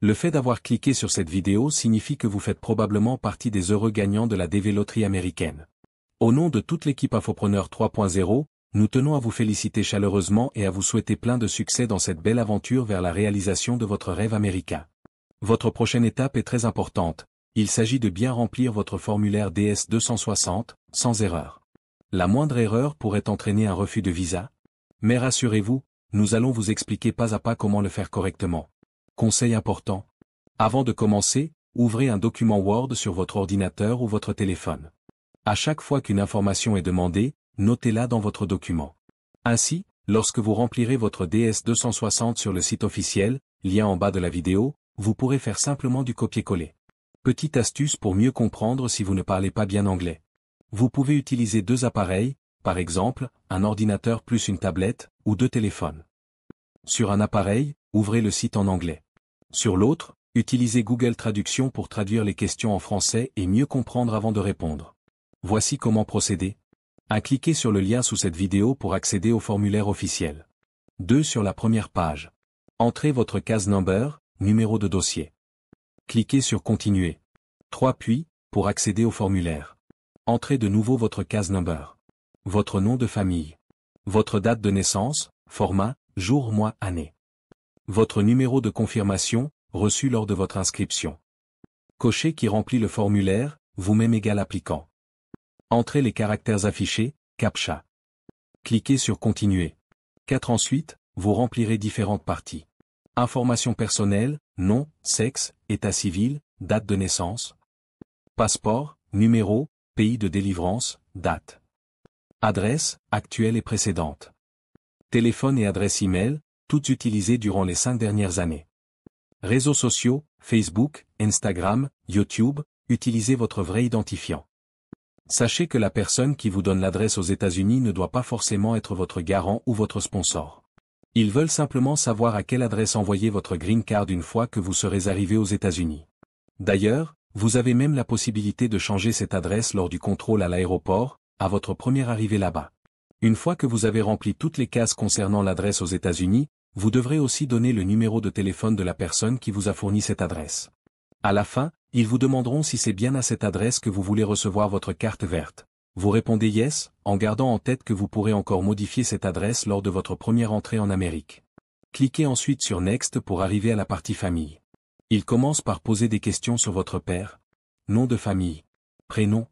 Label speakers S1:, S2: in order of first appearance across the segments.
S1: Le fait d'avoir cliqué sur cette vidéo signifie que vous faites probablement partie des heureux gagnants de la DV Loterie américaine. Au nom de toute l'équipe Infopreneur 3.0, nous tenons à vous féliciter chaleureusement et à vous souhaiter plein de succès dans cette belle aventure vers la réalisation de votre rêve américain. Votre prochaine étape est très importante, il s'agit de bien remplir votre formulaire DS-260, sans erreur. La moindre erreur pourrait entraîner un refus de visa. Mais rassurez-vous, nous allons vous expliquer pas à pas comment le faire correctement. Conseil important. Avant de commencer, ouvrez un document Word sur votre ordinateur ou votre téléphone. À chaque fois qu'une information est demandée, notez-la dans votre document. Ainsi, lorsque vous remplirez votre DS-260 sur le site officiel, lien en bas de la vidéo, vous pourrez faire simplement du copier-coller. Petite astuce pour mieux comprendre si vous ne parlez pas bien anglais. Vous pouvez utiliser deux appareils, par exemple, un ordinateur plus une tablette, ou deux téléphones. Sur un appareil, ouvrez le site en anglais. Sur l'autre, utilisez Google Traduction pour traduire les questions en français et mieux comprendre avant de répondre. Voici comment procéder. 1. Cliquez sur le lien sous cette vidéo pour accéder au formulaire officiel. 2. Sur la première page. Entrez votre case number, numéro de dossier. Cliquez sur Continuer. 3. Puis, pour accéder au formulaire. Entrez de nouveau votre case number. Votre nom de famille. Votre date de naissance, format, jour, mois, année. Votre numéro de confirmation, reçu lors de votre inscription. Cochez qui remplit le formulaire, vous-même égal applicant. Entrez les caractères affichés, CAPTCHA. Cliquez sur Continuer. 4. Ensuite, vous remplirez différentes parties. Informations personnelles, nom, sexe, état civil, date de naissance. Passeport, numéro, pays de délivrance, date. Adresse, actuelle et précédente. Téléphone et adresse e-mail, toutes utilisées durant les 5 dernières années. Réseaux sociaux, Facebook, Instagram, YouTube, utilisez votre vrai identifiant. Sachez que la personne qui vous donne l'adresse aux États-Unis ne doit pas forcément être votre garant ou votre sponsor. Ils veulent simplement savoir à quelle adresse envoyer votre green card une fois que vous serez arrivé aux États-Unis. D'ailleurs, vous avez même la possibilité de changer cette adresse lors du contrôle à l'aéroport, à votre première arrivée là-bas. Une fois que vous avez rempli toutes les cases concernant l'adresse aux États-Unis, vous devrez aussi donner le numéro de téléphone de la personne qui vous a fourni cette adresse. À la fin, ils vous demanderont si c'est bien à cette adresse que vous voulez recevoir votre carte verte. Vous répondez Yes, en gardant en tête que vous pourrez encore modifier cette adresse lors de votre première entrée en Amérique. Cliquez ensuite sur Next pour arriver à la partie famille. Il commence par poser des questions sur votre père. Nom de famille. Prénom.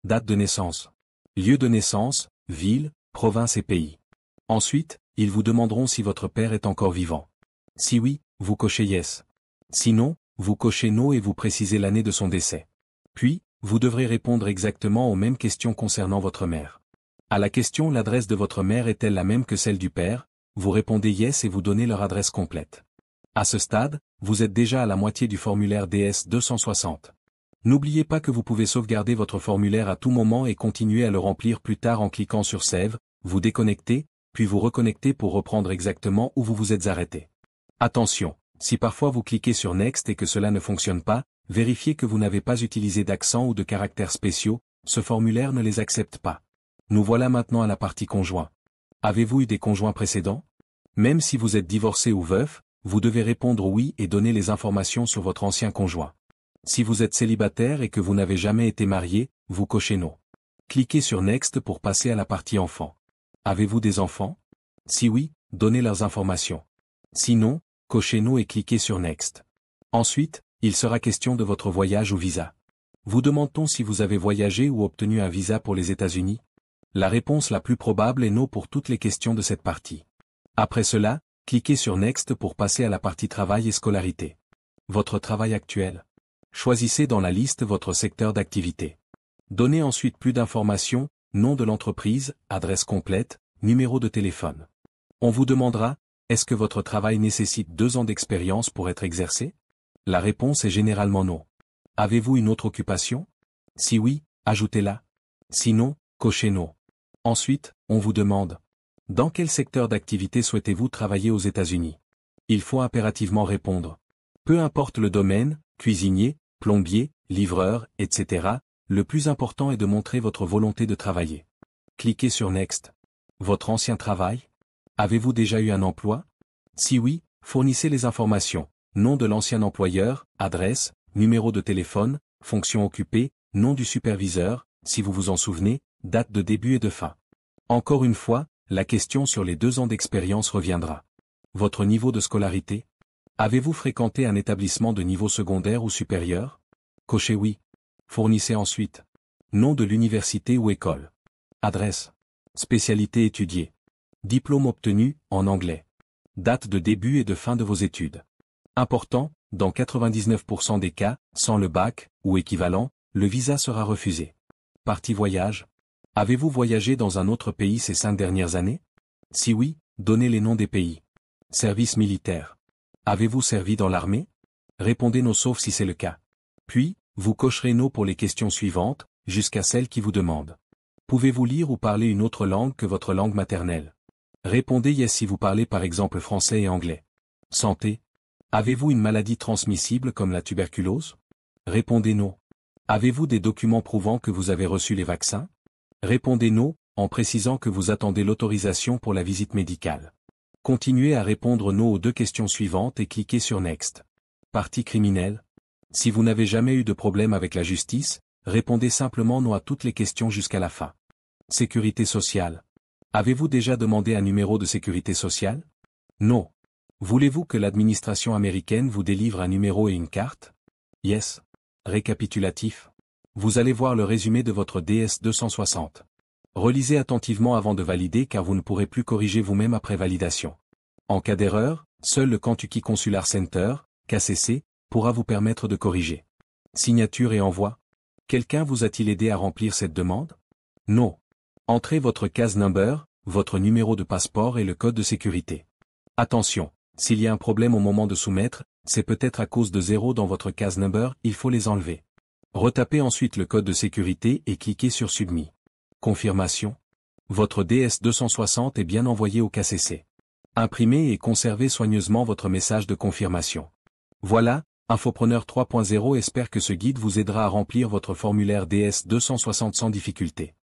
S1: Date de naissance. Lieu de naissance, ville, province et pays. Ensuite, ils vous demanderont si votre père est encore vivant. Si oui, vous cochez Yes. Sinon, vous cochez No et vous précisez l'année de son décès. Puis, vous devrez répondre exactement aux mêmes questions concernant votre mère. À la question l'adresse de votre mère est-elle la même que celle du père, vous répondez Yes et vous donnez leur adresse complète. À ce stade, vous êtes déjà à la moitié du formulaire DS-260. N'oubliez pas que vous pouvez sauvegarder votre formulaire à tout moment et continuer à le remplir plus tard en cliquant sur Save, vous déconnectez, puis vous reconnectez pour reprendre exactement où vous vous êtes arrêté. Attention, si parfois vous cliquez sur Next et que cela ne fonctionne pas, vérifiez que vous n'avez pas utilisé d'accent ou de caractères spéciaux, ce formulaire ne les accepte pas. Nous voilà maintenant à la partie conjoint. Avez-vous eu des conjoints précédents? Même si vous êtes divorcé ou veuf, vous devez répondre oui et donner les informations sur votre ancien conjoint. Si vous êtes célibataire et que vous n'avez jamais été marié, vous cochez non. Cliquez sur Next pour passer à la partie enfants. Avez-vous des enfants? Si oui, donnez leurs informations. Sinon, cochez non et cliquez sur Next. Ensuite, il sera question de votre voyage ou visa. Vous demande-t-on si vous avez voyagé ou obtenu un visa pour les États-Unis? La réponse la plus probable est non pour toutes les questions de cette partie. Après cela, cliquez sur Next pour passer à la partie travail et scolarité. Votre travail actuel. Choisissez dans la liste votre secteur d'activité. Donnez ensuite plus d'informations, nom de l'entreprise, adresse complète, numéro de téléphone. On vous demandera, est-ce que votre travail nécessite 2 ans d'expérience pour être exercé? La réponse est généralement non. Avez-vous une autre occupation? Si oui, ajoutez-la. Sinon, cochez non. Ensuite, on vous demande, dans quel secteur d'activité souhaitez-vous travailler aux États-Unis? Il faut impérativement répondre. Peu importe le domaine, cuisinier, plombier, livreur, etc., le plus important est de montrer votre volonté de travailler. Cliquez sur Next. Votre ancien travail? Avez-vous déjà eu un emploi? Si oui, fournissez les informations. nom de l'ancien employeur, adresse, numéro de téléphone, fonction occupée, nom du superviseur, si vous vous en souvenez, date de début et de fin. Encore une fois, la question sur les 2 ans d'expérience reviendra. Votre niveau de scolarité? Avez-vous fréquenté un établissement de niveau secondaire ou supérieur? Cochez oui. Fournissez ensuite nom de l'université ou école. Adresse. Spécialité étudiée. Diplôme obtenu, en anglais. Date de début et de fin de vos études. Important, dans 99% des cas, sans le bac, ou équivalent, le visa sera refusé. Partie voyage. Avez-vous voyagé dans un autre pays ces 5 dernières années? Si oui, donnez les noms des pays. Service militaire. Avez-vous servi dans l'armée? Répondez non sauf si c'est le cas. Puis, vous cocherez non pour les questions suivantes, jusqu'à celle qui vous demande. Pouvez-vous lire ou parler une autre langue que votre langue maternelle? Répondez yes si vous parlez par exemple français et anglais. Santé. Avez-vous une maladie transmissible comme la tuberculose? Répondez non. Avez-vous des documents prouvant que vous avez reçu les vaccins? Répondez non, en précisant que vous attendez l'autorisation pour la visite médicale. Continuez à répondre non aux 2 questions suivantes et cliquez sur Next. Partie criminelle. Si vous n'avez jamais eu de problème avec la justice, répondez simplement non à toutes les questions jusqu'à la fin. Sécurité sociale. Avez-vous déjà demandé un numéro de sécurité sociale? Non. Voulez-vous que l'administration américaine vous délivre un numéro et une carte? Yes. Récapitulatif. Vous allez voir le résumé de votre DS-260. Relisez attentivement avant de valider car vous ne pourrez plus corriger vous-même après validation. En cas d'erreur, seul le Kentucky Consular Center, KCC, pourra vous permettre de corriger. Signature et envoi. Quelqu'un vous a-t-il aidé à remplir cette demande? Non. Entrez votre case number, votre numéro de passeport et le code de sécurité. Attention, s'il y a un problème au moment de soumettre, c'est peut-être à cause de 0 dans votre case number, il faut les enlever. Retapez ensuite le code de sécurité et cliquez sur Submit. Confirmation. Votre DS-260 est bien envoyé au KCC. Imprimez et conservez soigneusement votre message de confirmation. Voilà, Infopreneur 3.0 espère que ce guide vous aidera à remplir votre formulaire DS-260 sans difficulté.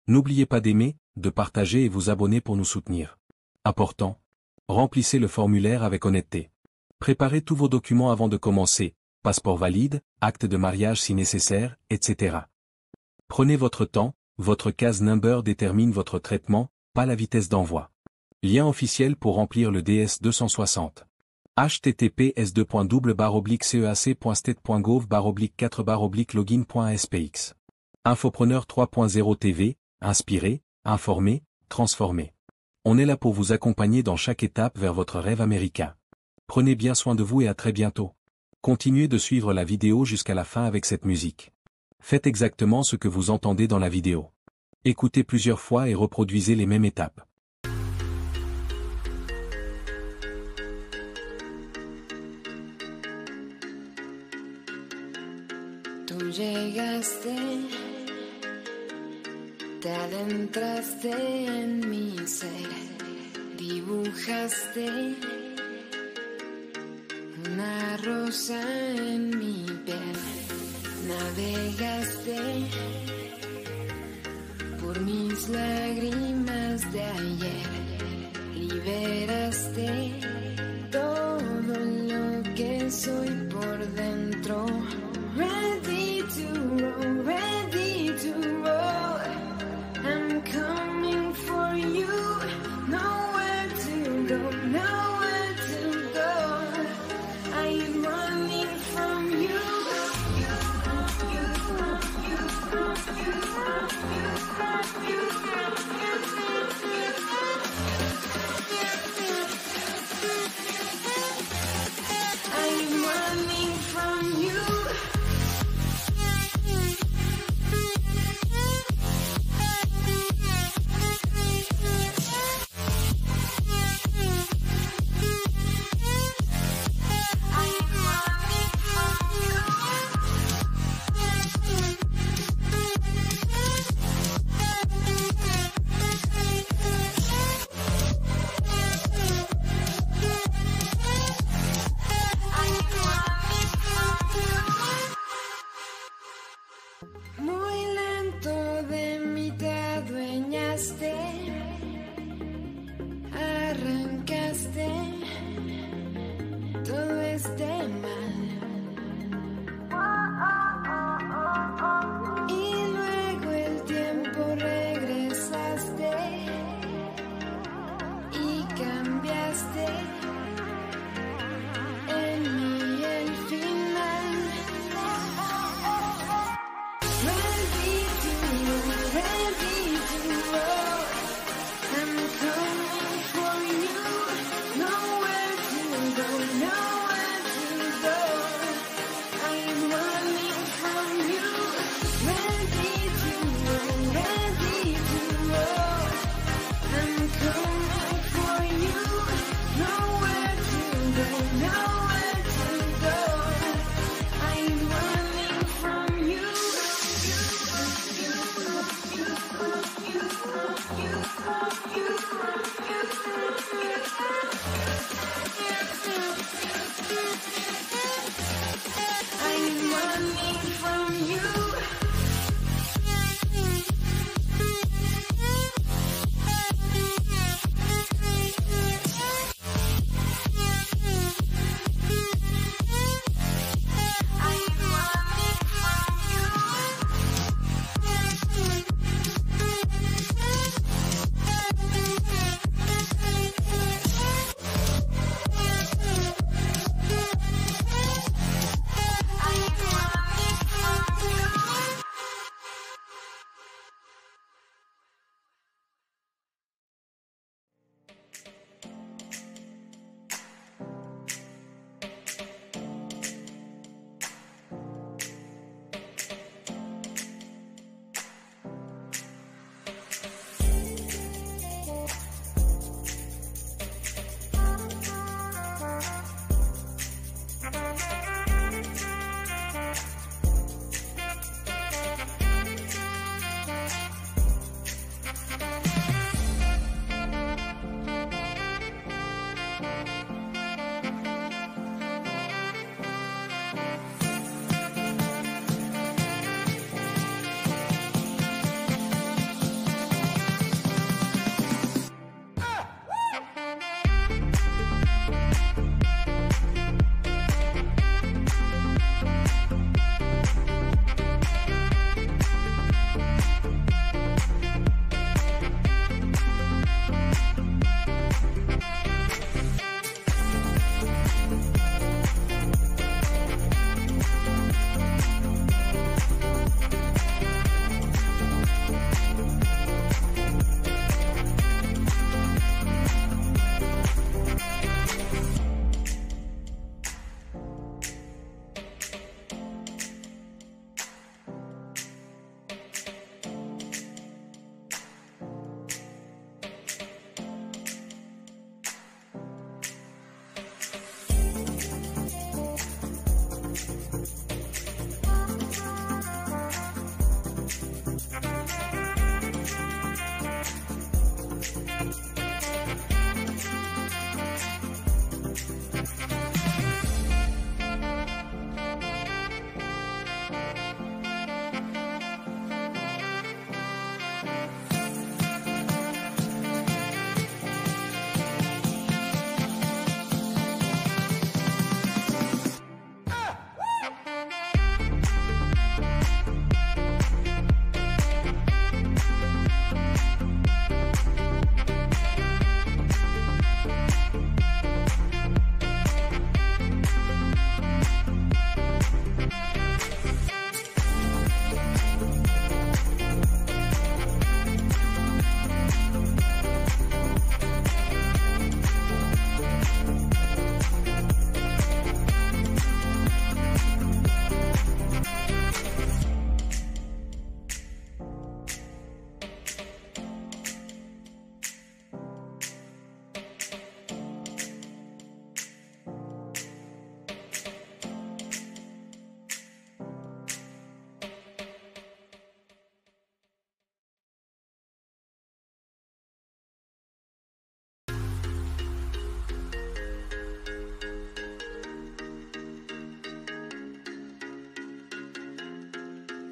S1: N'oubliez pas d'aimer, de partager et vous abonner pour nous soutenir. Important. Remplissez le formulaire avec honnêteté. Préparez tous vos documents avant de commencer, passeport valide, acte de mariage si nécessaire, etc. Prenez votre temps, votre case number détermine votre traitement, pas la vitesse d'envoi. Lien officiel pour remplir le DS-260. https://ceac.ceac.state.gov/4/login.spx. Infopreneur 3.0 TV, inspirer, informer, transformer. On est là pour vous accompagner dans chaque étape vers votre rêve américain. Prenez bien soin de vous et à très bientôt. Continuez de suivre la vidéo jusqu'à la fin avec cette musique. Faites exactement ce que vous entendez dans la vidéo. Écoutez plusieurs fois et reproduisez les mêmes étapes.
S2: Tú llegaste, te adentraste en mi ser, dibujaste una rosa en mi piel, navegaste por mis lágrimas de ayer, liberaste todo lo que soy por dentro. Ready to roll, ready to roll. I'm coming for you. Nowhere to go, nowhere to go. I'm running from you. I'm running from you.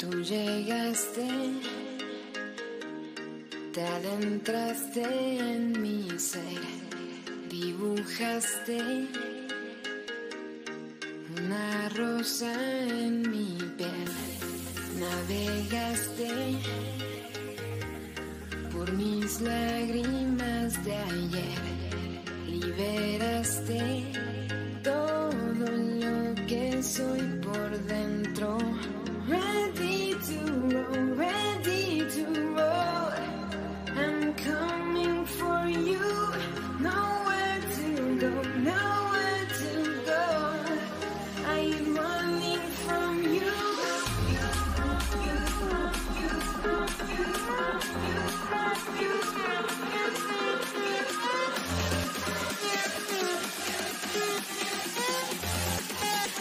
S2: Tú llegaste, te adentraste en mi ser, dibujaste una rosa en mi piel, navegaste por mis lágrimas de ayer, liberaste todo lo que soy por dentro. Ready to roll, ready to roll. I'm coming for you. Nowhere to go, nowhere to go. I'm running from you.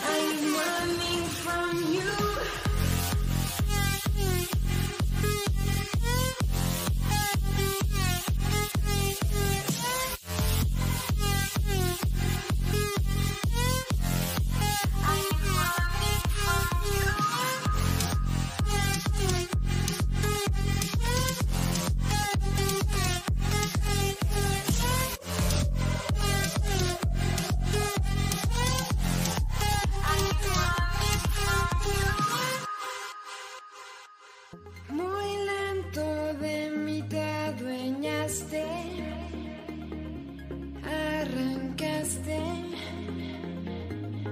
S2: I'm running from you. Muy lento de mí te adueñaste, arrancaste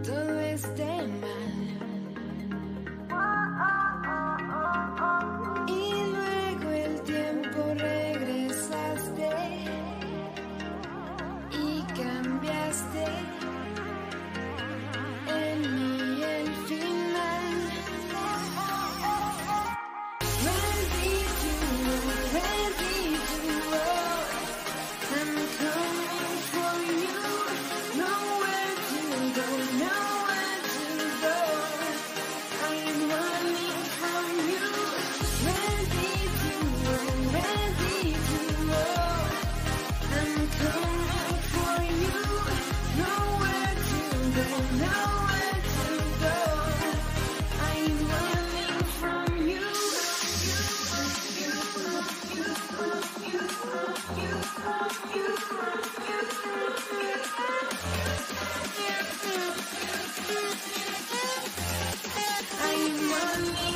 S2: todo este mal y luego el tiempo regresaste y cambiaste en mí el final. I'm running